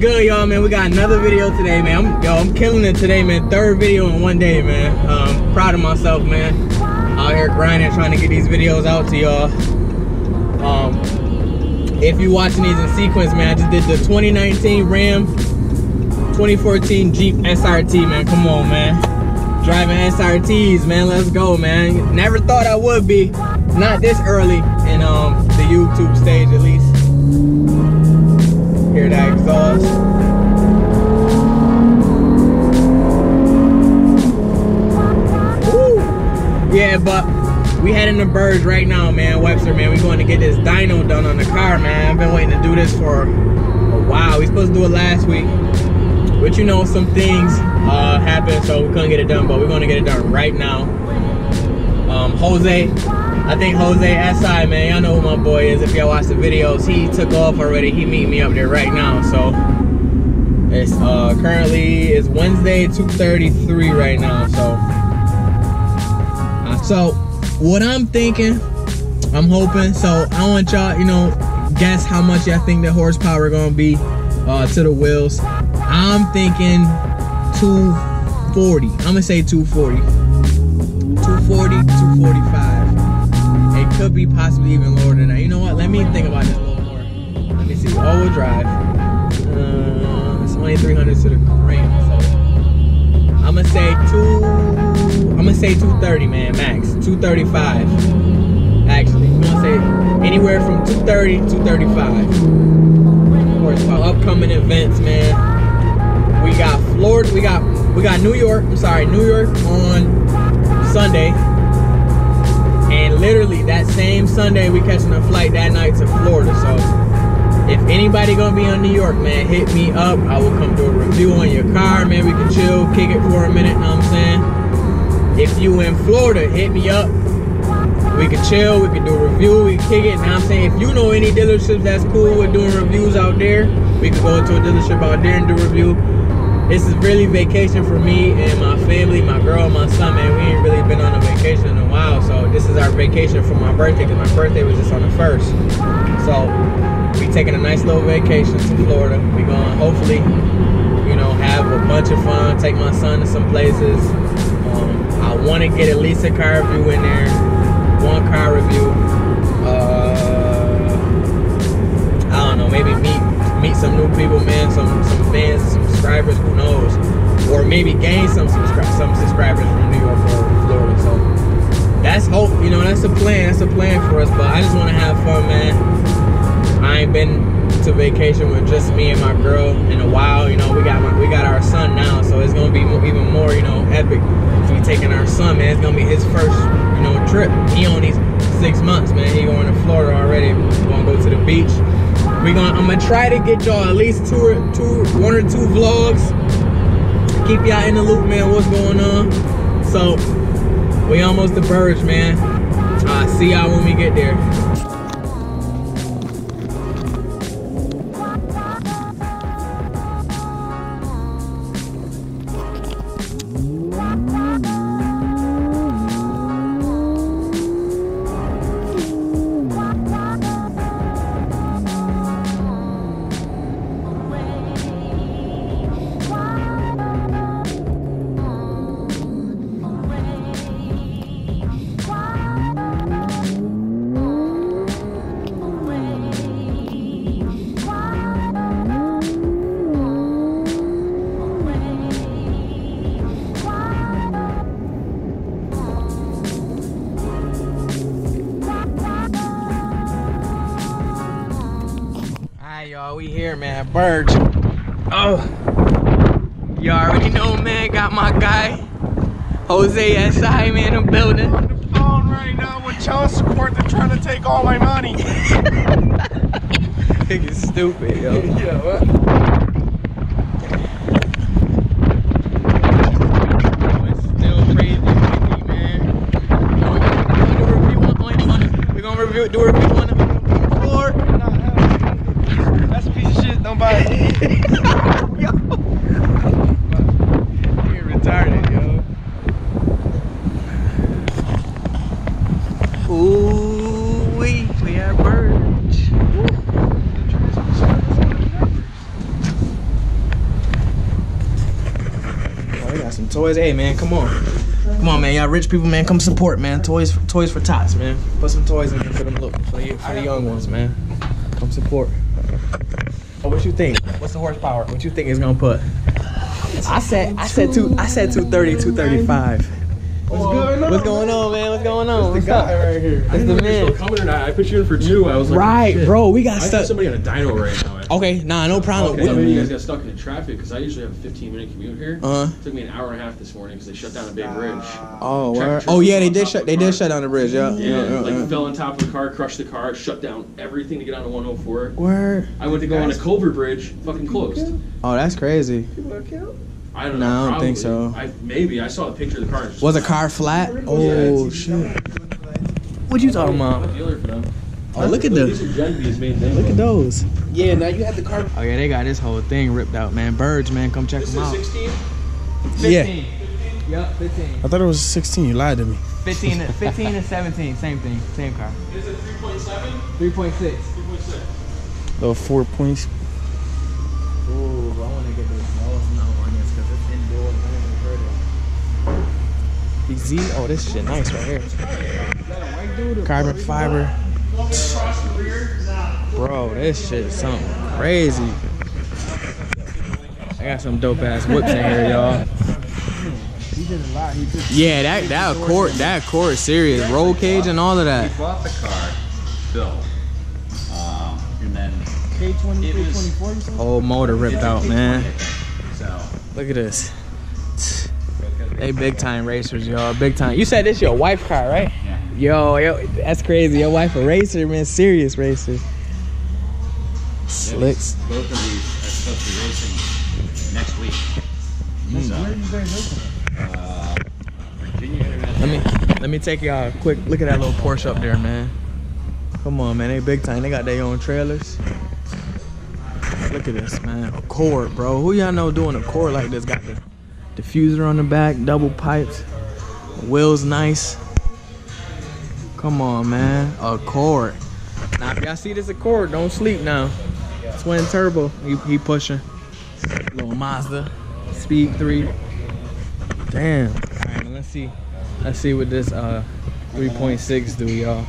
good, y'all, man? We got another video today, man. I'm killing it today, man. Third video in one day, man. Proud of myself, man. Out here grinding, trying to get these videos out to y'all. If you're watching these in sequence, man, I just did the 2019 Ram, 2014 Jeep SRT, man. Come on, man. Driving SRTs, man. Let's go, man. Never thought I would be. Not this early in the YouTube stage, at least. Hear that exhaust. Woo! Yeah, but we heading to Berg right now, man. Webster, man. We're going to get this dyno done on the car, man. I've been waiting to do this for a while. We supposed to do it last week, but you know, some things happened, so we couldn't get it done. But we're going to get it done right now. Jose, I think Jose SI, man, y'all know who my boy is. If y'all watch the videos, he took off already. He meet me up there right now. So it's currently it's Wednesday, 2:33 right now. So what I'm thinking, I'm hoping. So I want y'all, you know, guess how much y'all think the horsepower gonna be to the wheels. I'm thinking 240. I'm gonna say 240. 240, 245. It could be possibly even lower than that. You know what? Let me think about this a little more. Let me see. All-wheel drive. It's only 300 to the crank. So I'm gonna say 230, man, max. 235. Actually, I'm gonna say anywhere from 230 to 235. Horsepower. Upcoming events, man. We got Florida. We got New York. I'm sorry, New York on Sunday, and literally that same Sunday we catching a flight that night to Florida. So if anybody gonna be on New York, man, hit me up. I will come do a review on your car, man. We can chill, kick it for a minute, know what I'm saying? If you in Florida, hit me up. We can chill, we can do a review, we can kick it, know what I'm saying? If you know any dealerships that's cool with doing reviews out there, we can go to a dealership out there and do a review. This is really vacation for me and my family, my girl, my son, man. We ain't really been on a vacation in a while, so this is our vacation for my birthday, because my birthday was just on the 1st. So we taking a nice little vacation to Florida. We gonna hopefully, you know, have a bunch of fun, take my son to some places. I want to get at least a car review in there, one car review. I don't know, maybe meet some new people, man, some fans, some subscribers, who knows, or maybe gain some subscribers from New York or Florida. So that's hope, you know, that's a plan for us. But I just want to have fun, man. I ain't been to vacation with just me and my girl in a while. You know, we got our son now, so it's gonna be even more, you know, epic if we taking our son, man. It's gonna be his first, you know, trip. He only 6 months, man. He going to Florida already. We're gonna go to the beach. I'm gonna try to get y'all at least one or two vlogs. Keep y'all in the loop, man, what's going on. So we almost to Berg, man. See y'all when we get there. Y'all, we here, man. Berg. Oh, you already know, man. Got my guy Jose SI, man, in the building. I'm on the phone right now with child support. They're trying to take all my money. Think it's stupid, yo. Yeah, what? It's still crazy, man. We're gonna do a review on the floor. That's a piece of shit. Don't buy it. Yo. You're retarded, yo. Ooh, we are Berg. toys. Hey man, come on. Come on, man. Y'all rich people, man. Come support, man. Toys for tots, man. Put some toys in there for them for the young ones, man. Come support. Oh, what you think? What's the horsepower? What you think it's gonna put? I said 230, 235. What's going on? What's going on, man? What's going on? That's the guy right here. That's the man. Coming or not? I put you in for 2. I was like, Right, shit. bro. We got I stuck. got somebody on a dyno right now. Okay, nah, no problem. Okay, maybe you guys got stuck in traffic because I usually have a 15-minute commute here. It took me an hour and a half this morning because they shut down a big bridge. Oh, Tractor oh yeah, they on did top shut. of the They car. did shut down the bridge. Yeah. Like fell on top of the car, crushed the car, shut down everything to get onto 104. Word. I went to go on a culvert bridge, fucking closed. Oh, that's crazy. I don't know. No, I don't probably. think so. Maybe I saw a picture of the car. Was the car flat? Oh shit. What you talking about? Dealer for them. Oh, look at those. Look at those. Yeah, now you have the car. Oh yeah, they got this whole thing ripped out, man. Bergs, man, come check them out. 16? 15. Yeah. Yep, 15. I thought it was 16. You lied to me. 15 and 17, same thing, same car. Is it 3.7? 3.6. 3.6. Little 4 points. Ooh, I want to get this nose note on this because it's indoors. I never heard it. BZ, oh, this shit nice right here. Carbon fiber. Bro, this shit is something crazy. I got some dope ass whips in here, y'all. Yeah, that cord is serious. Roll cage and all of that. We bought the car, Bill, and then K2324. Whole motor ripped out, man. so Look at this. They big time racers, y'all. Big time. You said this your wife's car, right? yeah. Yo, that's crazy. Your wife a racer, man. Serious racer. Slicks. Both of these are supposed to be racing next week. So, Where are you guys looking? Virginia International. Let me take y'all a quick look at that little Porsche up there, man. Come on, man. They big time. They got their own trailers. Look at this, man. A cord, bro. Who y'all know doing a cord like this? Got the diffuser on the back, double pipes, wheels nice. Come on, man. A cord. Now, if y'all see this Accord, don't sleep now. Twin turbo. He pushing. Little Mazda. Speed 3. Damn. All right, let's see. Let's see what this 3.6 do, y'all.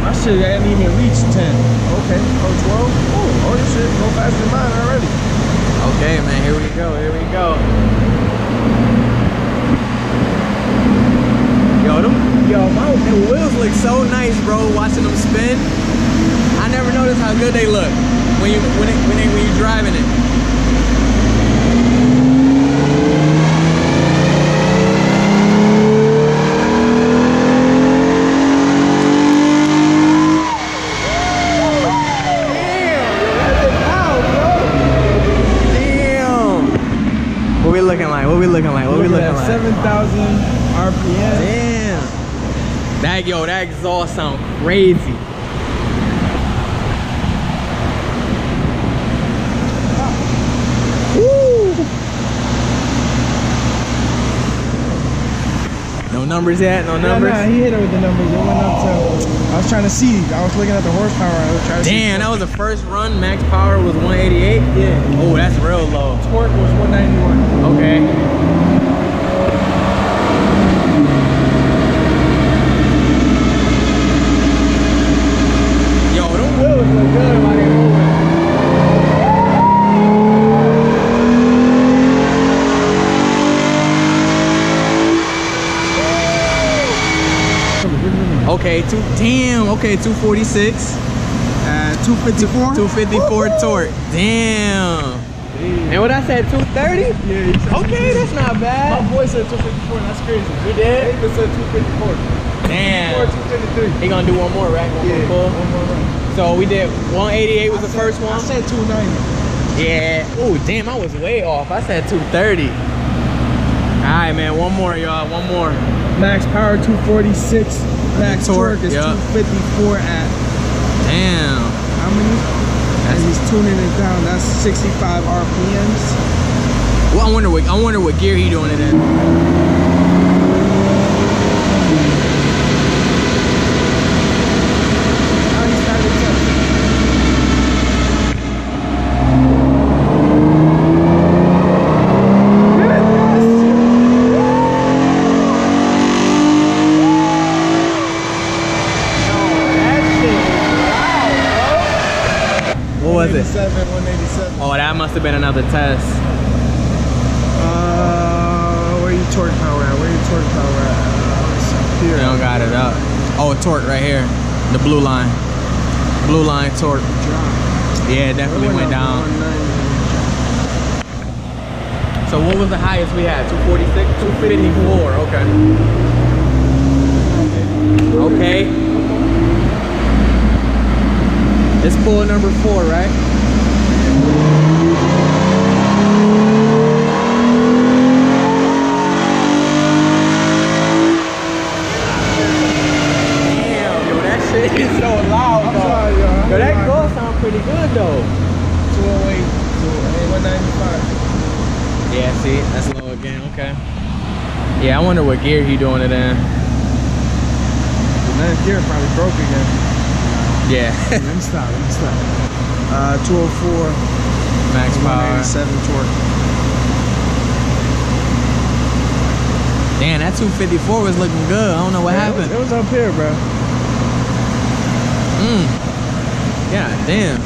My shit ain't even reached 10. Okay. Oh, 12. Oh, this shit go faster than mine already. Okay, man. Here we go. Here we go. My wheels look so nice, bro. Watching them spin, I never noticed how good they look when you're driving it. Damn. What we looking like? What we looking like? What we looking like? 7,000 RPM. Damn. That exhaust sound crazy. Woo. No numbers yet? No numbers? Nah, he hit it with the numbers. It went up to, I was trying to see. I was looking at the horsepower. I was trying to see. Damn, that was the first run. Max power was 188? Yeah. Oh, that's real low. Torque was 191. Okay. Wheels look good while they moving. Okay, okay, 246. 254. 254 torque. Damn. And what I said, 230? Yeah, he said okay, that's not bad. my boy said 254. That's crazy. He did? He said 254. Damn. Or 253. He gonna do one more, right? One more run. So we did 188 was the first one. I said 290. Yeah. Oh, damn, I was way off. I said 230. All right, man. One more, y'all. One more. Max power 246. Max torque is Yep. 254 at Damn. how many? As he's tuning it down, that's 65 RPMs. Well, I wonder what gear he doing it in. was it? 187. Oh, that must have been another test. Where you torque power at? Where you torque power at? It's up here. You don't got it up. Oh, torque right here. The blue line. Blue line torque. Yeah, it definitely went down. So what was the highest we had? 246? 254, okay. Okay. It's pull number 4, right? Damn, yo, that shit is so loud, though. Yo, that exhaust sounds pretty good, though. 208, 195. Yeah, see, that's low again, okay. Yeah, I wonder what gear he doing it in. The ninth gear probably broke again. Yeah. Let me stop. 204. Max power. 187 torque. Damn, that 254 was looking good. I don't know what happened. It was up here, bro. Yeah, damn.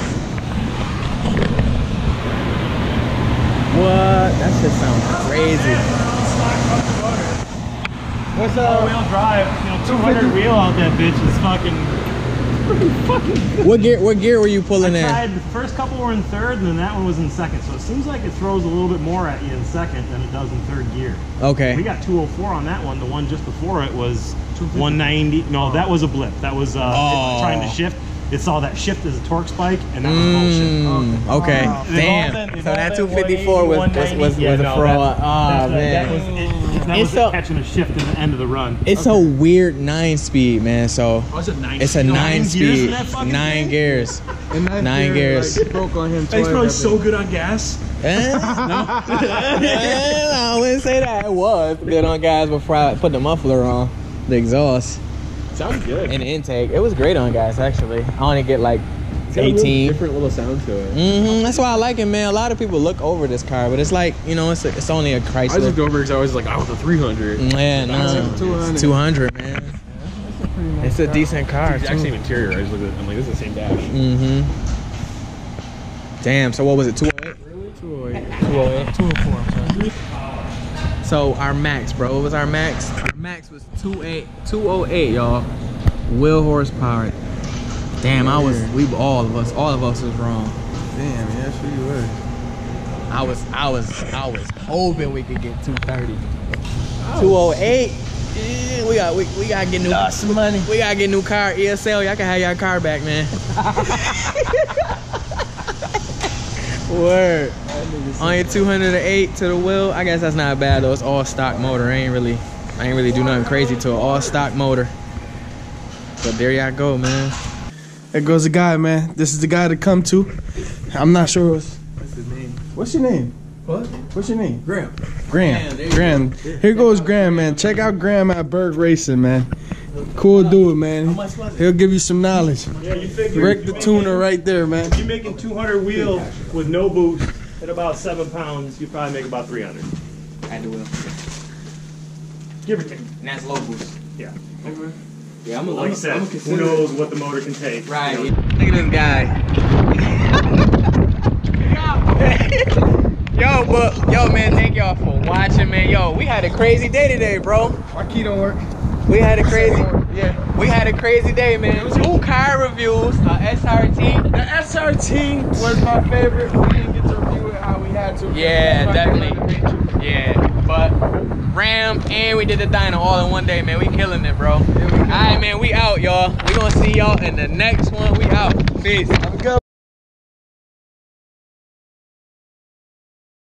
What? That shit sounds crazy. What's up? All-wheel drive, 200 wheel out that bitch is fucking What gear were you pulling in? The first couple were in third, and then that one was in second. So it seems like it throws a little bit more at you in second than it does in third gear. Okay. We got 204 on that one. The one just before it was 190. No, that was a blip. That was trying to shift. It saw that shift as a torque spike, and that was bullshit. Okay. Damn. So that 254 was a fraud. Oh man. That was catching a shift in the end of the run. It's a weird 9-speed, man. So it's a 9-speed, 9 gears. 9 gears. Like, broke on him. He's probably so good on gas. I wouldn't say that. It was good on gas before I put the muffler on, the exhaust. Sounds good. And the intake. It was great on gas, actually. I only get like 18. Different little sound to it. That's why I like it, man. A lot of people look over this car, but it's like, you know, it's only a Chrysler. I just looked over because I was like, I was a 300. Yeah, no. 200. 200, man. It's a decent car. It's actually interior. I just looked at it. I'm like, this is the same dash. Damn, so what was it, 208? Really? 208. 204, I'm sorry. So our max, bro, what was our max? Our max was 208, y'all. Wheel horsepower. Damn, all of us was wrong. Damn, yeah, sure you were. I was hoping we could get 230. 208. Yeah, we gotta get new. Lost some money. We gotta get new car. ESL, y'all can have your car back, man. Word. Only 208 to the wheel. I guess that's not bad though. It's all stock motor. I ain't really do nothing crazy to it. All stock motor. But there y'all go, man. There goes the guy, man. This is the guy to come to. I'm not sure what's his name. What's your name? What? What's your name? Graham. Graham. Here goes Graham, man. Check out Graham at Berg Racing, man. Cool dude, man. He'll give you some knowledge. Yeah, you figure. Rick the tuner right there, man. You're making 200 wheel with no boost at about 7 pounds. You probably make about 300. At the wheel. Give or take. And that's low boost. Yeah. Yeah, Like I said, who knows what the motor can take. Right. You know? Look at this guy. Yo, man, thank y'all for watching, man. Yo, we had a crazy day today, bro. Our key don't work. We had a crazy, Yeah. we had a crazy day, man. 2 car reviews, SRT. The SRT was my favorite. We didn't get to review it how we had to. Yeah, definitely. Yeah, but Ram and we did the Dyno all in one day, man. We killing it, bro. All right, man, we out, y'all. We gonna see y'all in the next one. We out. Peace. Have a good